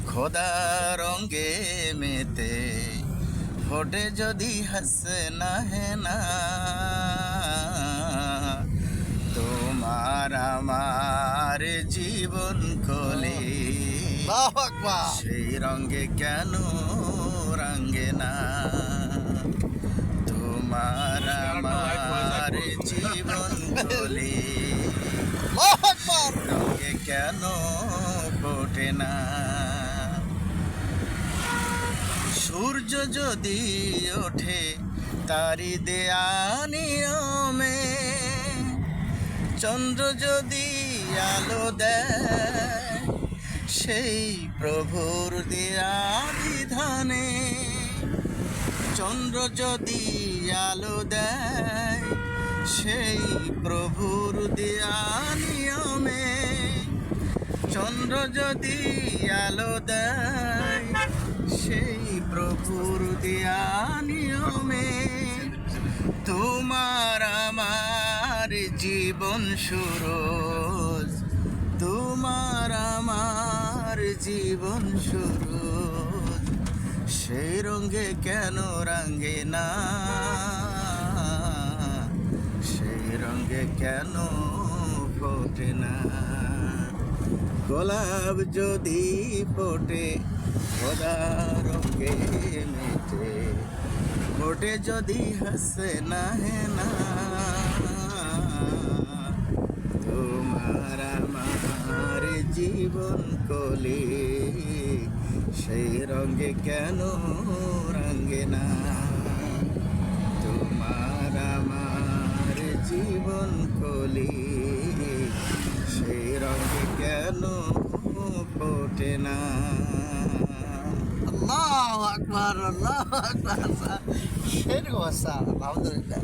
খোদা রঙে মেতে ফোটে যদি হাসনা है না তোমার আমার জীবন কলি সেই রঙে কেন রঙে না তোমার আমার জীবন কলি রঙে কেন ফোটে না সূর্য যদি ওঠে তারি দেয়া নিয়মে চন্দ্র যদি আলো দেয় সেই প্রভুর দেয়া বিধানে চন্দ্র যদি আলো দেয় সেই প্রভুর দেয়া নিয়মে চন্দ্র যদি আলো দেয় সেই প্রভুর দেয়া নিয়মে তোমার আমার জীবন সুরজ তোমার আমার জীবন সুরজ সেই রঙে কেন রঙে না সেই রঙে কেন ফোটে না গোলাপ যদি ফোটে খোদা রঙে মেটে ফোটে যদি হাসনা है না তোমার আমার জীবন কলি সেই রঙে কেন রঙে না তোমার আমার জীবন কলি সেই রঙে কেন ফোটে না আল্লাহু আকবার আল্লাহু আকবার। সেরকম আলহামদুলিল্লাহ।